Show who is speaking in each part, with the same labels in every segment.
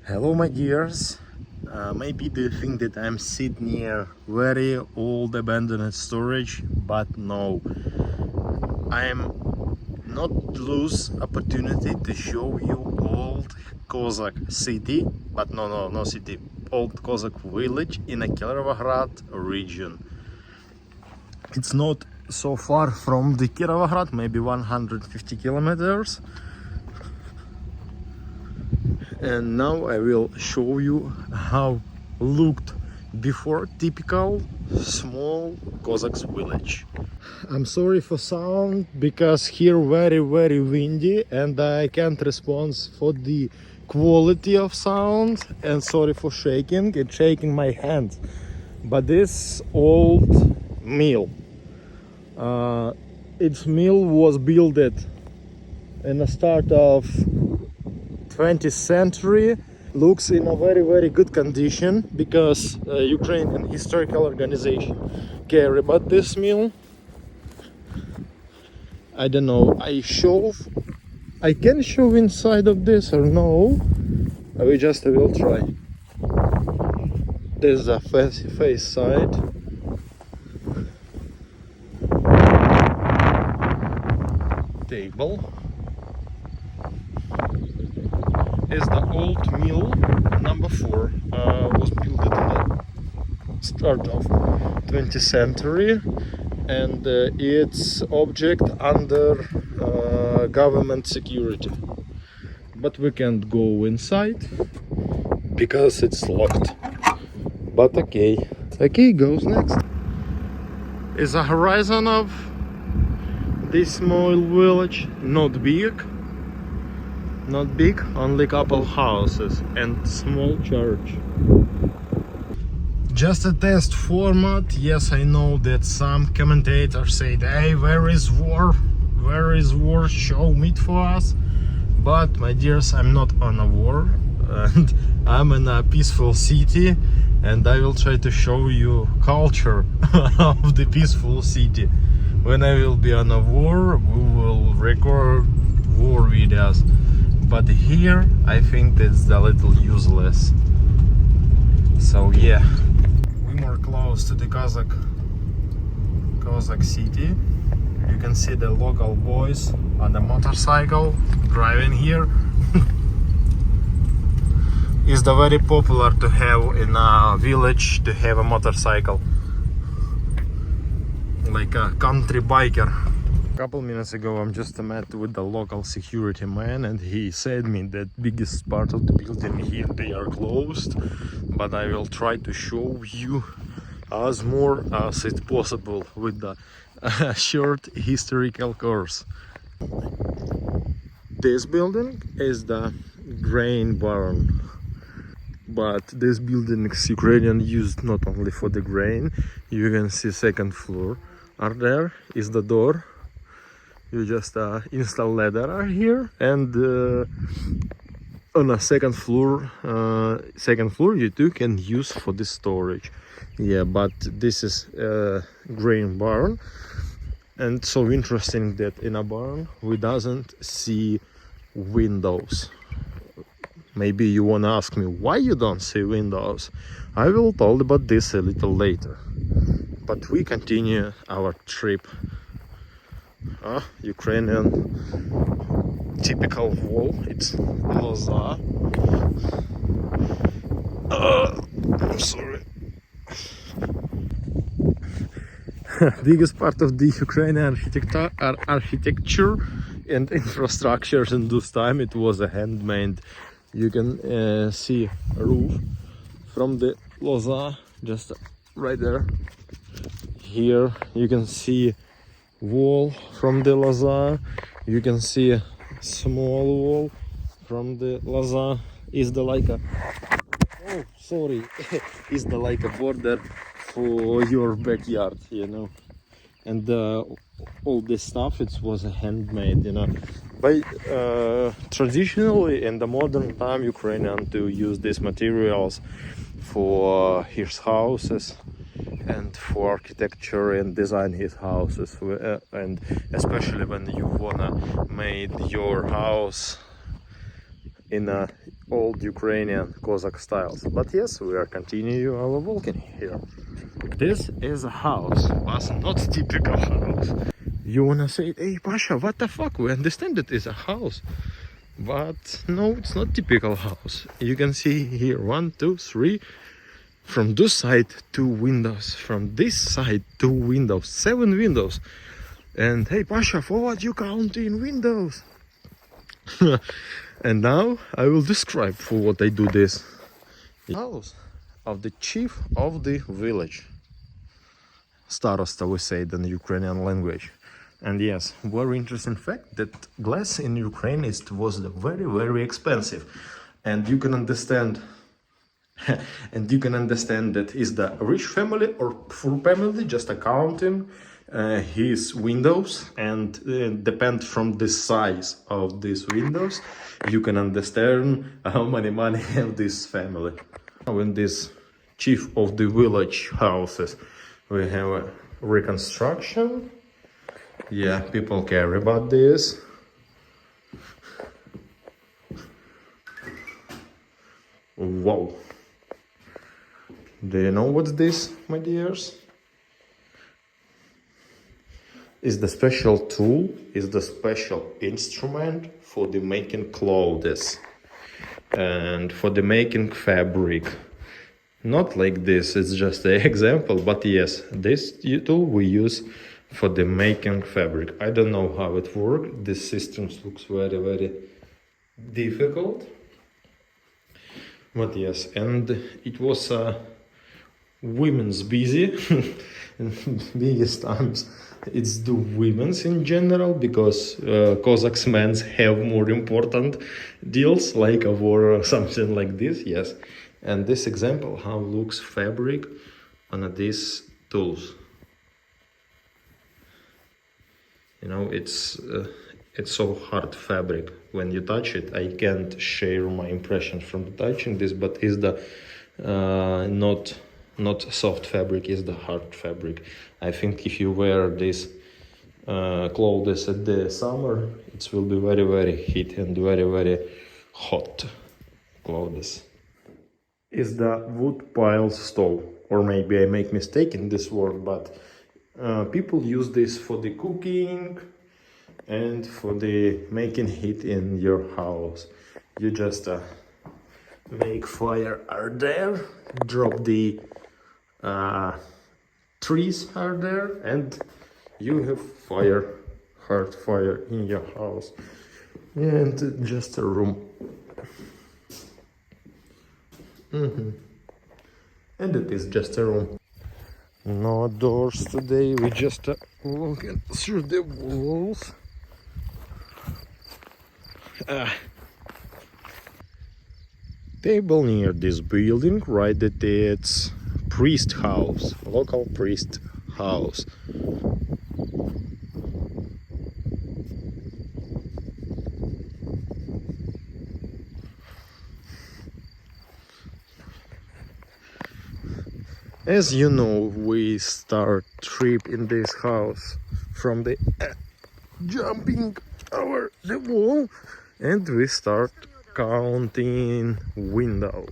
Speaker 1: Hello my dears, maybe they think that I'm sitting near very old abandoned storage, but no, I am not lose opportunity to show you old Cossack city, but no city, old Cossack village in a Kirovohrad region. It's not so far from the Kirovohrad, maybe 150 kilometers. And now I will show you how looked before typical small Cossacks village. I'm sorry for sound because here very windy and I can't respond for the quality of sound, and sorry for shaking, it's shaking my hands. But this old mill, its mill was built in the start of 20th century, looks in a very good condition because Ukrainian historical organization care about this mill. I don't know, I can show inside of this or no, I will try. This is a face side. Table. Is the old mill number 4, was built at the start of 20th century, and it's object under government security, but we can't go inside because it's locked. But okay, goes next is a horizon of this small village. Not big, only couple houses and small church. Just a test format. Yes, I know that some commentators said, hey, where is war? Show meat for us. But my dears, I'm not on a war and I'm in a peaceful city, and I will try to show you culture of the peaceful city. When I will be on a war, we will record war videos. But here I think that's a little useless. So yeah, we're more close to the Cossack city. You can see the local boys on the motorcycle driving here. It's very popular to have in a village to have a motorcycle, like a country biker. A couple minutes ago I'm just met with the local security man, and he said me that biggest part of the building here they are closed, but I will try to show you as more as it's possible with the short historical course. This building is the grain barn, but this building is Ukrainian used not only for the grain. You can see second floor are there is the door. You just install ladder here, and on a second floor you too can use for the storage. Yeah, but this is grain barn, and so interesting that in a barn we doesn't see windows. Maybe you wanna ask me why you don't see windows. I will tell about this a little later, but we continue our trip. Ukrainian typical wall, it's Loza. I'm sorry. Biggest part of the Ukrainian architecture and infrastructures in this time, it was a handmade. You can see a roof from the Loza, just right there. Here you can see wall from the Loza. You can see a small wall from the Loza. Is the like a is the like a border for your backyard, you know. And all this stuff, it was handmade, you know. By traditionally in the modern time Ukrainian to use these materials for his houses and for architecture and design his houses, and especially when you wanna make your house in a old Ukrainian Cossack styles. But yes, we are continuing our walking here. This is a house, but not typical house. You wanna say, hey Pasha, what the fuck? We understand it is a house. But no, it's not typical house. You can see here 1, 2, 3. From this side, 2 windows. From this side, 2 windows. 7 windows. And hey Pasha, for what you counting windows? And now I will describe for what I do this. The house of the chief of the village. Starosta, we say it in the Ukrainian language. And yes, very interesting fact that glass in Ukraine was very, very expensive. And you can understand that is the rich family or poor family just accounting his windows, and depend from the size of these windows, you can understand how many money have this family. When this chief of the village houses, we have a reconstruction. Yeah, people care about this. Wow. Do you know what's this, my dears? Is the special tool, is the special instrument for the making clothes and for the making fabric. Not like this, it's just an example, but yes, this tool we use for the making fabric. I don't know how it works. This system looks very, very difficult. But yes, and it was women's busy. Biggest times it's the women's in general, because Cossacks men's have more important deals like a war or something like this. Yes, and this example how looks fabric on these tools. You know, it's so hard fabric. When you touch it, I can't share my impressions from touching this, but is the not soft fabric, is the hard fabric. I think if you wear this clothes at the summer, it will be very, very heat and very, very hot clothes. Is the wood pile stove, or maybe I make mistake in this word, but people use this for the cooking and for the making heat in your house. You just make fire out there, drop the trees out there, and you have fire, hard fire in your house. And just a room. And it is just a room. No doors today, we just walking through the walls. Table near this building, right, that it's priest house, local priest house. As you know, we start trip in this house from the jumping over the wall, and we start counting window.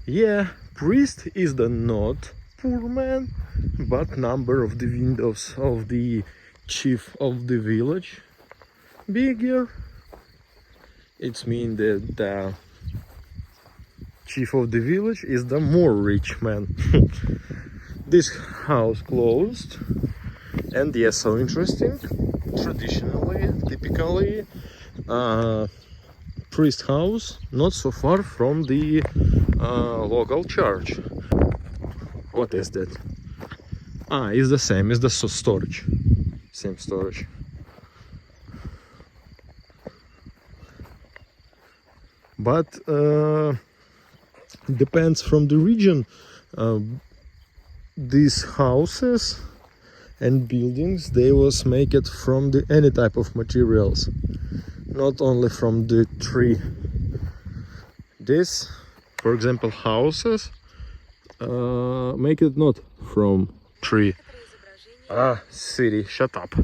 Speaker 1: Yeah, priest is the not poor man, but number of the windows of the chief of the village bigger. It means that the chief of the village is the more rich man. This house closed, and yes, so interesting. Traditionally, typically, priest house not so far from the local church. What is that? It's the same, it's the storage. Same storage. But depends from the region. These houses and buildings, they was made from the any type of materials, not only from the tree. This, for example, houses make it not from tree. Siri, shut up.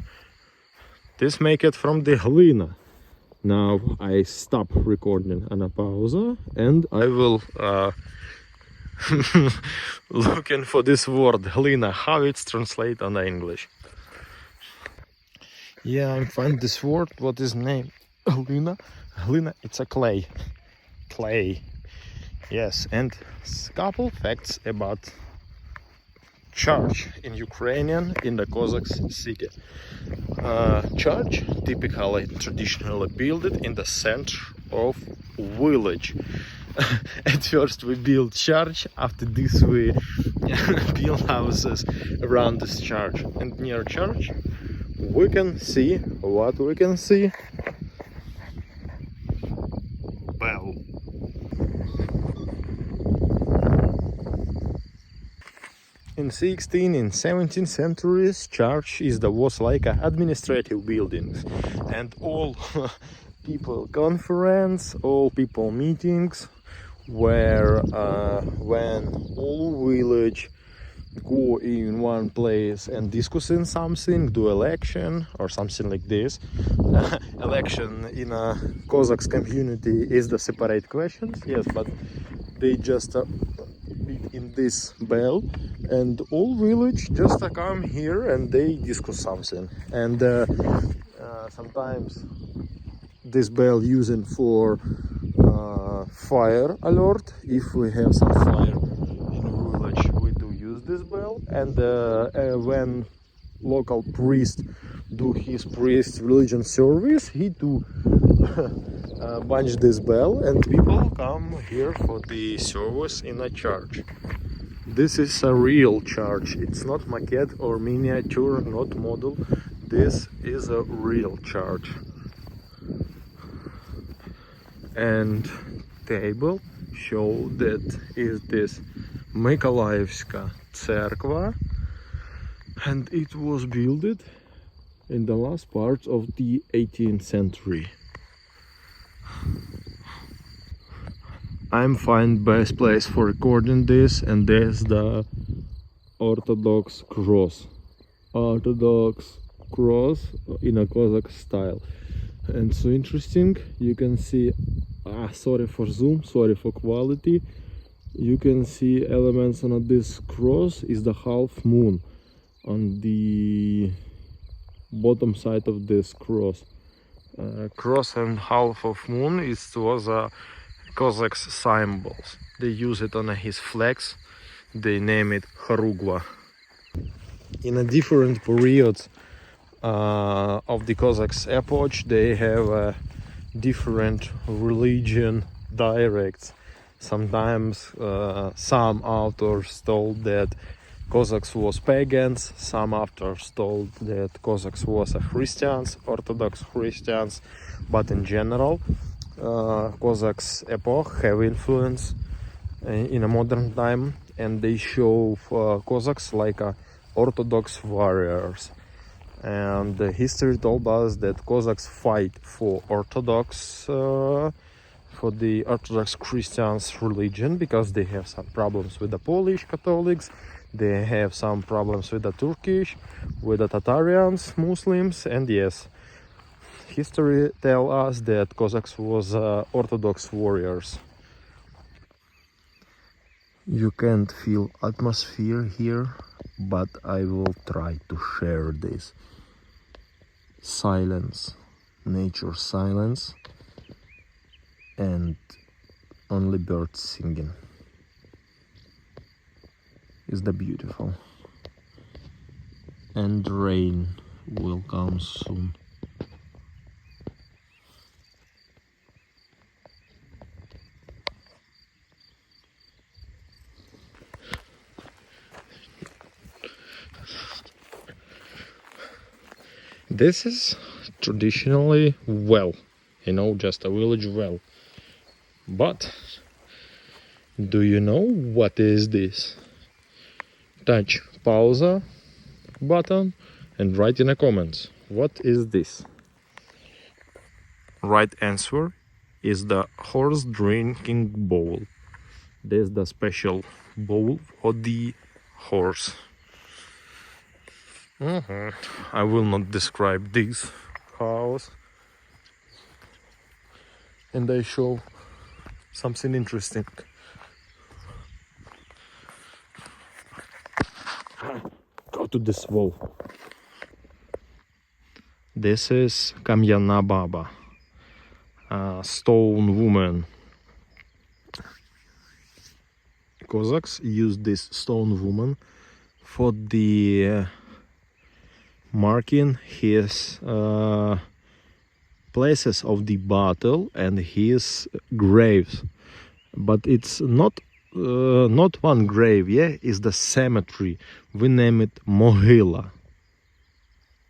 Speaker 1: This make it from the glina. Now I stop recording on a pause and I will looking for this word glina, how it's translated on English. Yeah, I find this word. What is name? Glina. Glina. It's a clay. Clay. Yes, and couple facts about church in Ukrainian in the Cossack city. Church typically traditionally built in the center of village. At first we build church, after this we build houses around this church, and near church we can see what we can see. Bell. In 16th and 17th centuries, church was like an administrative buildings, and all people conference, all people meetings, where when all village go in one place and discussing something, do election or something like this. Election in a Cossack community is the separate questions, yes, but they just beat in this bell, and all village just come here and they discuss something. And sometimes this bell using for fire alert. If we have some fire in village, we do use this bell. And when local priest do his priest religion service, he do bunch this bell, and people come here for the service in a church. This is a real church. It's not maquette or miniature, not model. This is a real church. And table show that is this Mykolaivska cerkva, and it was built in the last part of the 18th century. I'm find best place for recording this, and there's the Orthodox cross. Orthodox cross in a Cossack style. And so interesting, you can see, sorry for zoom, sorry for quality, you can see elements on this cross is the half moon on the bottom side of this cross. Cross and half of moon was a Cossacks symbols. They use it on his flags. They name it Harugva. In a different periods of the Cossacks epoch, they have different religion directs. Sometimes some authors told that Cossacks was pagans, some authors told that Cossacks was Christians, Orthodox Christians, but in general Cossacks epoch have influence in a modern time, and they show Cossacks like Orthodox warriors. And the history told us that Cossacks fight for Orthodox, for the Orthodox Christians religion, because they have some problems with the Polish Catholics, they have some problems with the Turkish, with the Tatarians, Muslims, and yes, history tell us that Cossacks was Orthodox warriors. You can't feel atmosphere here, but I will try to share this. Silence, nature silence, and only birds singing is the beautiful. And rain will come soon. This is traditionally well, just a village well. But do you know what is this? Touch pause button and write in the comments, what is this? Right answer is the horse drinking bowl. This is the special bowl for the horse. I will not describe this house. and I show something interesting. Go to this wall. This is Kam'yana Baba, a stone woman. Cossacks used this stone woman for the marking his places of the battle and his graves. But it's not one grave, yeah, it's the cemetery. We name it Mohyla.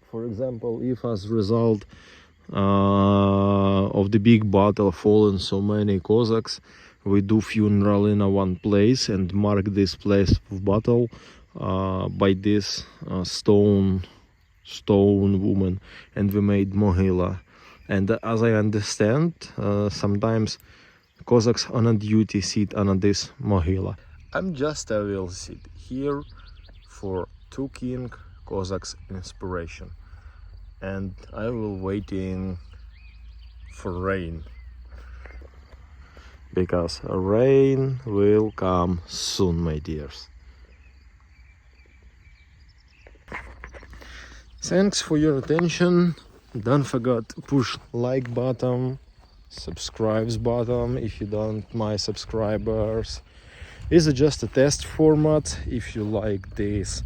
Speaker 1: For example, if as result of the big battle fallen so many Cossacks, we do funeral in a one place and mark this place of battle by this stone woman, and we made Mohyla. And as I understand, sometimes Cossacks on a duty sit on this Mohyla. I will sit here for two King Cossacks inspiration, and I will waiting for rain, because rain will come soon, my dears. Thanks for your attention. Don't forget to push like button, subscribes button if you don't my subscribers. It's just a test format. If you like this,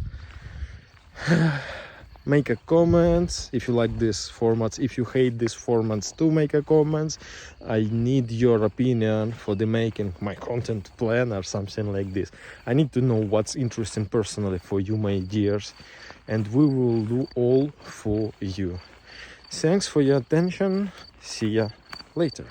Speaker 1: make a comment. If you like this format, if you hate this format, to make a comment. I need your opinion for the making my content plan or something like this. I need to know what's interesting personally for you, my dears, and we will do all for you. Thanks for your attention. See ya later.